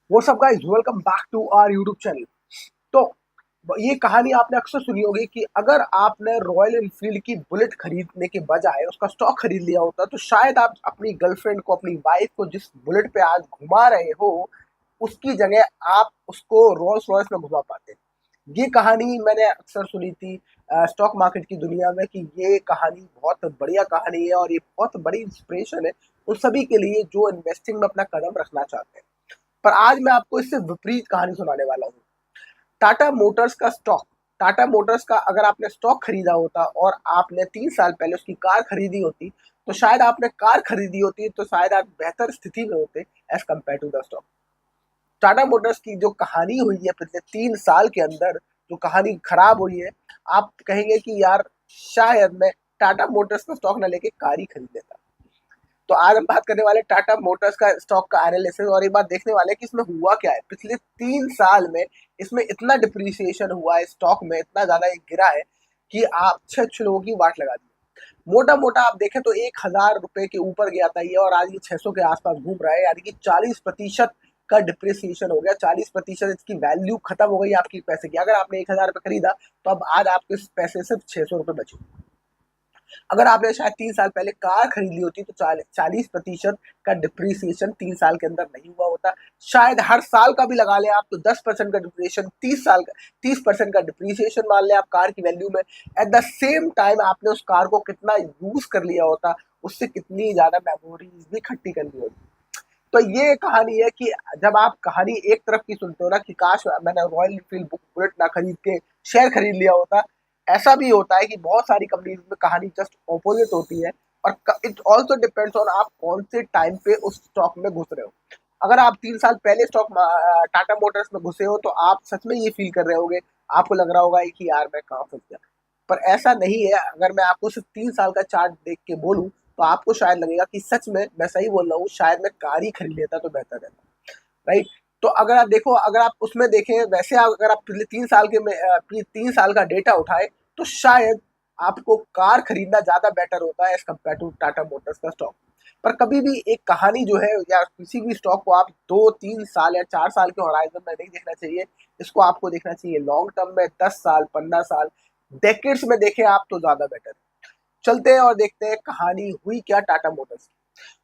What's up guys, welcome back to our YouTube channel. तो ये कहानी आपने अक्सर सुनी होगी कि अगर आपने रॉयल एनफील्ड की बुलेट खरीदने के बजाय उसका स्टॉक खरीद लिया होता तो शायद आप अपनी गर्लफ्रेंड को, अपनी वाइफ को जिस बुलेट पे आज घुमा रहे हो उसकी जगह आप उसको रोल्स रॉयस में घुमा पाते। ये कहानी मैंने अक्सर सुनी थी स्टॉक मार्केट की दुनिया में कि ये कहानी बहुत बढ़िया कहानी है और ये बहुत बड़ी इंस्पिरेशन है उन सभी के लिए जो इन्वेस्टिंग में अपना कदम रखना चाहते हैं। पर आज मैं आपको इससे विपरीत कहानी सुनाने वाला हूँ। टाटा मोटर्स का स्टॉक, टाटा मोटर्स का अगर आपने स्टॉक खरीदा होता और आपने 3 साल पहले उसकी कार खरीदी होती तो शायद आपने कार खरीदी होती तो शायद आप बेहतर स्थिति में होते as compare to the stock. Tata Motors की जो कहानी हुई है पिछले 3 साल के अंदर, जो कहानी खराब हुई है, आप कहेंगे कि यार शायद मैं टाटा मोटर्स का स्टॉक ना लेके कार ही खरीद लेता। तो आज हम बात करने वाले टाटा मोटर्स का स्टॉक का एनालिसिस और एक बात देखने वाले कि इसमें हुआ क्या है। पिछले 3 साल में इसमें इतना डिप्रिसिएशन हुआ है, स्टॉक में इतना ज्यादा गिरा है कि आप 6 लोगों की वाट लगा दी। मोटा मोटा आप देखें तो 1,000 रुपए के ऊपर गया था ये और आज ये 600 के आसपास घूम रहा है, यानी कि 40% का डिप्रिसिएशन हो गया। 40% इसकी वैल्यू खत्म हो गई आपकी पैसे की। अगर आपने 1,000 रुपये खरीदा तो अब आज आपके पैसे सिर्फ 600 रुपये बचे। अगर आपने शायद 3 साल पहले कार खरीद ली होती तो 40% का डिप्रिसिएशन 3 साल के अंदर नहीं हुआ होता। शायद हर साल का भी लगा लें आप तो 10% का डिप्रिसिएशन, 30% का डिप्रिसिएशन मान लें आप कार की वैल्यू में। एट द सेम टाइम आपने उस कार को कितना यूज कर लिया होता, उससे कितनी ज्यादा मेमोरीज भी इकट्ठी कर ली होती। तो ये कहानी है कि जब आप कहानी एक तरफ की सुनते हो ना कि काश मैंने रॉयल एनफील्ड बुलेट ना खरीद के शेयर खरीद लिया होता, ऐसा भी होता है कि बहुत सारी कंपनीज में कहानी जस्ट ऑपोजिट होती है। और इट ऑल्सो डिपेंड्स ऑन आप कौन से टाइम पे उस स्टॉक में घुस रहे हो। अगर आप 3 साल पहले टाटा मोटर्स में घुसे हो तो आप सच में ये फील कर रहे होगे, आपको लग रहा होगा कि यार मैं कहाँ फंस गया। पर ऐसा नहीं है। अगर मैं आपको सिर्फ 3 साल का चार्ट देख के बोलूं तो आपको शायद लगेगा कि सच में मैं सही बोल रहा हूँ, शायद मैं कार ही खरीद लेता तो बेहतर रहता। राइट। तो अगर आप देखो, अगर आप उसमें देखें वैसे अगर आप पिछले 3 साल के में 3 साल का डेटा उठाए तो शायद आपको कार खरीदना ज्यादा बेटर होता है as compare to Tata Motors का स्टॉक। पर कभी भी एक कहानी जो है या किसी भी स्टॉक को आप 2-3 साल या 4 साल के होराइजन में नहीं देखना चाहिए। इसको आपको देखना चाहिए लॉन्ग टर्म में, 10 साल, 15 साल, डेकेड्स में देखें आप तो ज्यादा बेटर है। चलते हैं और देखते हैं कहानी हुई क्या टाटा मोटर्स की।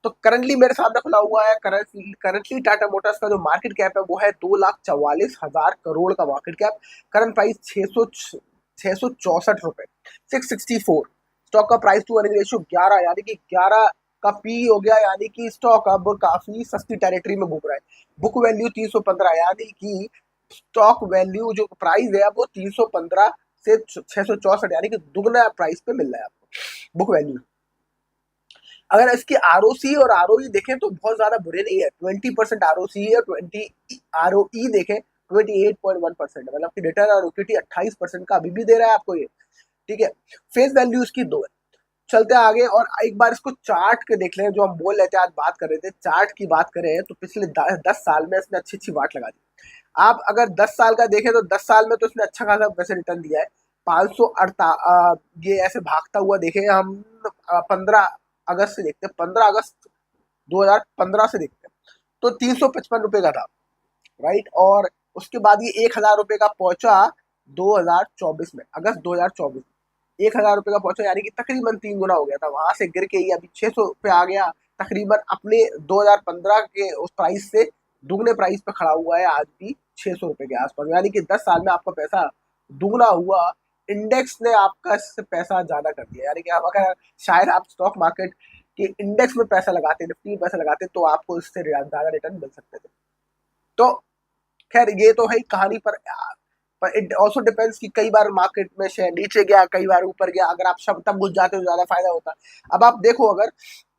तो करंटली मेरे सामने खुला हुआ है, करंटली टाटा मोटर्स का जो मार्केट कैप है वो है 2,44,000 करोड़ का मार्केट कैप। करंट प्राइस 664 रुपए, 664। स्टॉक का प्राइस टू अर्निंग रेशियो 11, यानी कि 11 का पी हो गया, यानी कि स्टॉक अब काफी सस्ती टेरिटरी में घूम रहा है। बुक वैल्यू 315, यानी कि स्टॉक वैल्यू जो प्राइस है वो 315 से 664, यानी कि दुगना प्राइस पे मिल रहा है आपको बुक वैल्यू। अगर इसकी आरओसी और आरओई देखें तो बहुत ज्यादा बुरे नहीं है। 20% आरओसी है, 20 आरओई देखें 28.1%, मतलब कि रिटर्न और इक्विटी 28% का अभी भी दे रहा है आपको ये। ठीक है। फेस वैल्यू इसकी 2 है। चलते आगे और एक बार इसको चार्ट के देख लें। जो हम बोल रहे थे, आज बात कर रहे थे चार्ट की, बात करें तो पिछले 10 साल में इसने अच्छी अच्छी वाट लगा दी। आप अगर 10 साल का देखें तो 10 साल में तो इसने अच्छा खासा वैसे रिटर्न दिया है। 500 ये ऐसे भागता हुआ देखें हम 15 अगस्त से देखते हैं, 15 अगस्त 2015 से देखते हैं तो 355 रुपए का था। राइट। और उसके बाद ये 1,000 रुपए का पहुंचा 2024 में, अगस्त 2024। 1,000 रुपए का पहुंचा, यानी कि तकरीबन 3 गुना हो गया था। वहां से गिर के ये अभी 600 पे आ गया। तकरीबन अपने 2015 के उस प्राइस से दुगने प्राइस पे खड़ा हुआ है आज भी 600 रुपए के आसपास, यानी कि 10 साल में आपका पैसा दुगना हुआ। इंडेक्स ने आपका इससे पैसा ज्यादा कर दिया, यानी कि आप अगर शायद आप स्टॉक मार्केट के इंडेक्स में पैसा लगाते, निफ्टी में पैसा लगाते तो आपको इससे ज्यादा रिटर्न मिल सकते थे। तो खैर ये तो है ही कहानी। पर इट ऑल्सो डिपेंड्स कि कई बार मार्केट में शेयर नीचे गया, कई बार ऊपर गया। अगर आप सब तब घुस जाते हो ज्यादा फायदा होता। अब आप देखो अगर,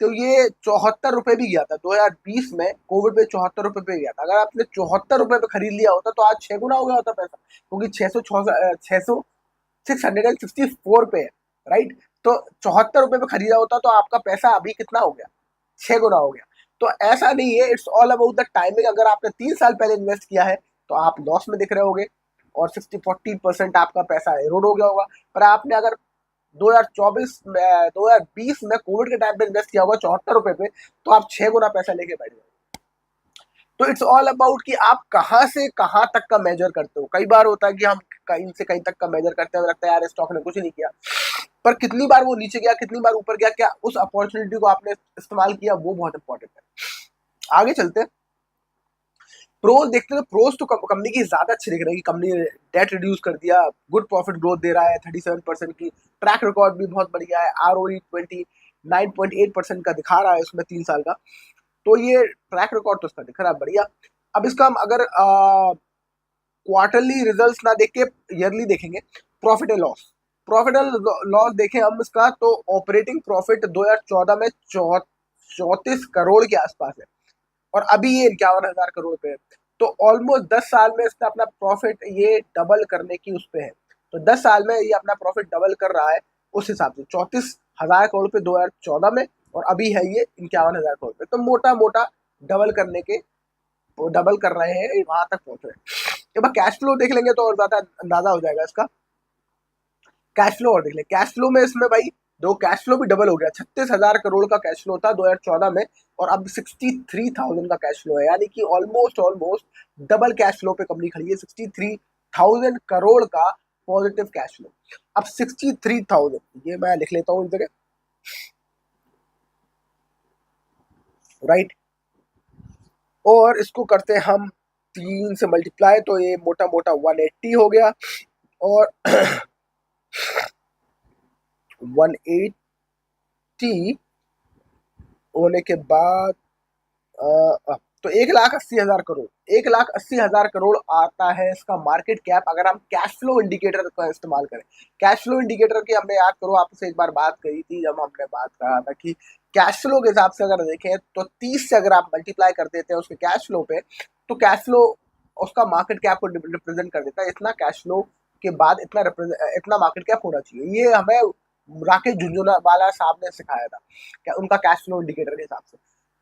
तो ये 74 रुपए भी गया था 2020 में, कोविड में 74 रुपए पे गया था। अगर आपने 74 रुपए पे खरीद लिया होता तो आज 6 गुना हो गया होता पैसा, क्योंकि 664 पे है। राइट। तो 74 रुपए पे खरीदा होता तो आपका पैसा अभी कितना हो गया, 6 गुना हो गया। तो ऐसा नहीं है, it's all about the timing. अगर आपने 3 साल पहले इन्वेस्ट किया है तो आप लॉस में दिख रहे होगे और 60-40% आपका पैसा एरोड हो गया होगा। पर आपने अगर 2020 में कोविड के टाइम पे इन्वेस्ट किया होगा 74 रुपए पे, तो आप 6 गुना पैसा लेके बैठ गए। तो इट्स ऑल अबाउट कि आप कहाँ से कहाँ तक का मेजर करते हो। कई बार होता है कि हम कहीं से कहीं तक का मेजर करते हैं, लगता है यार स्टॉक ने कुछ नहीं किया, पर कितनी बार वो नीचे गया, कितनी बार ऊपर गया, क्या उस अपॉर्चुनिटी को आपने इस्तेमाल किया, वो बहुत इंपॉर्टेंट है। आगे चलते हैं, प्रोज देखते हैं। तो प्रोज तो कंपनी की ज्यादा अच्छी दिख रही है। कंपनी ने डेट रिड्यूस कर दिया, गुड प्रॉफिट ग्रोथ दे रहा है 37% की, ट्रैक रिकॉर्ड भी बहुत बढ़िया है, ROE 29.8% का दिखा रहा है उसमें 3 साल का। तो ये ट्रैक रिकॉर्ड तो इसका दिख रहा है बढ़िया। अब इसका हम अगर क्वार्टरली रिजल्ट्स ना देख के ईयरली देखेंगे, profit and loss, profit and loss देखें हम इसका, तो ऑपरेटिंग प्रॉफिट 2014 में 34 करोड़ के आसपास है, और अभी ये 51,000 करोड़ पे है। तो ऑलमोस्ट 10 साल में इसने अपना प्रॉफिट ये डबल करने की उस पे है। तो 10 साल में ये अपना प्रॉफिट डबल कर रहा है। उस हिसाब से 34,000 करोड़ पे 2014 में, और अभी है ये 51,000 करोड़ पे। तो मोटा मोटा डबल करने के, वो डबल कर रहे हैं, वहां तक पहुंच रहे हैं। एक बार कैश फ्लो देख लेंगे तो और ज्यादा अंदाजा हो जाएगा इसका। कैश फ्लो और देख ले, कैश फ्लो में इसमें भाई दो कैश फ्लो भी डबल हो गया। 36,000 करोड़ का कैश फ्लो था 2014 में, और अब 63,000 का कैश फ्लो है, यानी कि almost almost double cash flow पे कंपनी खड़ी है। 63,000 करोड़ का पॉजिटिव कैश फ्लो। अब 63,000, ये मैं लिख लेता हूँ इस जगह, राइट। और इसको करते हैं हम 3 से मल्टीप्लाई, तो ये मोटा मोटा 180 हो गया। और 180 होने के बाद तो 1,80,000 करोड़, 1,80,000 करोड़ आता है इसका मार्केट कैप, अगर हम कैश फ्लो इंडिकेटर का इस्तेमाल करें। कैश फ्लो इंडिकेटर की हमने, याद करो, आपसे एक बार बात करी थी जब हमने बात करा था कि कैश फ्लो के हिसाब से अगर देखें तो 30 से अगर आप मल्टीप्लाई कर देते हैं उसके कैश फ्लो पे, तो कैश फ्लो उसका मार्केट कैप को रिप्रेजेंट कर देता है। इतना कैश फ्लो के बाद इतना मार्केट कैप होना चाहिए। ये हमें राकेश झुंझुनवाला साहब ने सिखाया था, क्या उनका कैश फ्लो इंडिकेटर के हिसाब से।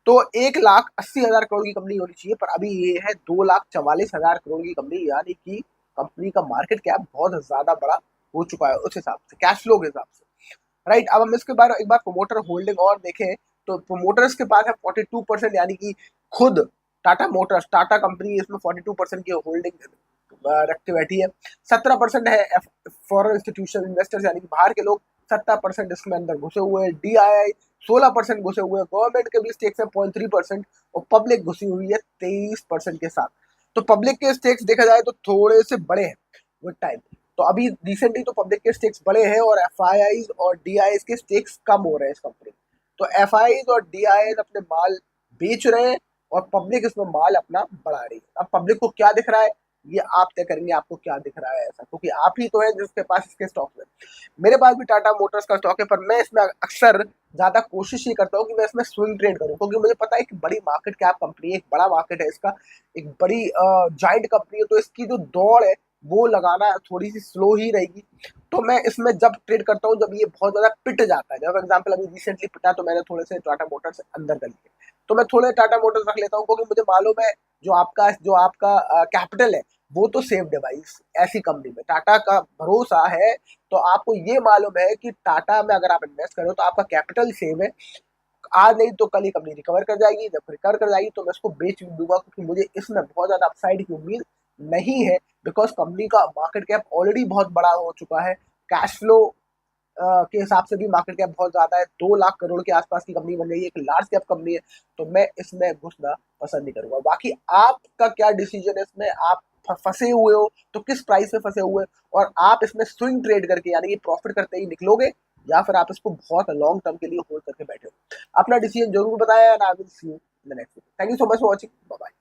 तो 1,80,000 करोड़ की कंपनी होनी चाहिए, पर अभी ये है 2,44,000 करोड़ की कंपनी, यानी कि कंपनी का मार्केट कैप बहुत ज्यादा बड़ा हो चुका है उस हिसाब से, कैश फ्लो के हिसाब से, राइट। अब हम इसके बारे एक बार प्रोमोटर होल्डिंग और देखें, तो प्रोमोटर्स के पास है 42%, यानी कि खुद टाटा मोटर्स, टाटा कंपनी इसमें 42% की होल्डिंग रखते बैठी है। 17% है फॉरेन इंस्टीट्यूशन इन्वेस्टर्स, यानी कि बाहर के लोग 70% इसमें अंदर घुसे हुए हैं। DII 16% घुसे हुए हैं। गवर्नमेंट के भी स्टेक्स है 0.3%, और पब्लिक घुसी हुई है 23% के साथ। तो पब्लिक के स्टेक्स देखा जाए तो थोड़े से बड़े हैं विद टाइम। तो अभी रिसेंटली तो पब्लिक के स्टेक्स बड़े हैं, और FIIs और DIs के स्टेक्स कम हो रहे हैं इस कंपनी। तो FIIs और DIs अपने माल बेच रहे हैं, और पब्लिक इसमें माल अपना बढ़ा रही है। अब पब्लिक को क्या दिख रहा है, ये आप तय करेंगे आपको क्या दिख रहा है ऐसा, क्योंकि आप ही तो है जिसके पास इसके स्टॉक है। मेरे पास भी टाटा मोटर्स का स्टॉक है, पर मैं इसमें अक्सर ज्यादा कोशिश ये करता हूँ कि मैं इसमें स्विंग ट्रेड करूँ, क्योंकि मुझे पता है कि बड़ी मार्केट कैप कंपनी है, एक बड़ा मार्केट है इसका, एक बड़ी जाइंट कंपनी है, तो इसकी जो दौड़ है वो लगाना थोड़ी सी स्लो ही रहेगी। तो मैं इसमें जब ट्रेड करता हूँ जब ये बहुत ज्यादा पिट जाता है, जब एग्जाम्पल अभी रिसेंटली पिटा, तो मैंने थोड़े से टाटा मोटर्स अंदर कर लिए, तो मैं थोड़े टाटा मोटर्स रख लेता हूँ, क्योंकि मुझे मालूम है जो आपका कैपिटल है वो तो सेव्ड है भाई ऐसी कंपनी में। टाटा का भरोसा है, तो आपको ये मालूम है कि टाटा में अगर आप इन्वेस्ट करो तो आपका कैपिटल सेव है। आज नहीं तो कल ही कंपनी रिकवर कर जाएगी, जब रिकवर कर जाएगी तो मैं इसको बेच भी दूंगा, क्योंकि मुझे इसमें बहुत ज्यादा अपसाइड की उम्मीद नहीं है, बिकॉज कंपनी का मार्केट कैप ऑलरेडी बहुत बड़ा हो चुका है। कैश फ्लो के हिसाब से भी मार्केट कैप बहुत ज्यादा है, 2 लाख करोड़ के आसपास की कंपनी बन गई है, एक लार्ज कैप कंपनी है। तो मैं इसमें घुसना पसंद नहीं करूंगा। बाकी आपका क्या डिसीजन है इसमें, आप फंसे हुए हो तो किस प्राइस में फंसे हुए, और आप इसमें स्विंग ट्रेड करके यानी कि प्रॉफिट करते ही निकलोगे, या फिर आप इसको बहुत लॉन्ग टर्म के लिए होल्ड करके बैठे हो। अपना डिसीजन जरूर बताया, and I will see you in the next video. Thank you so much for watching, bye bye.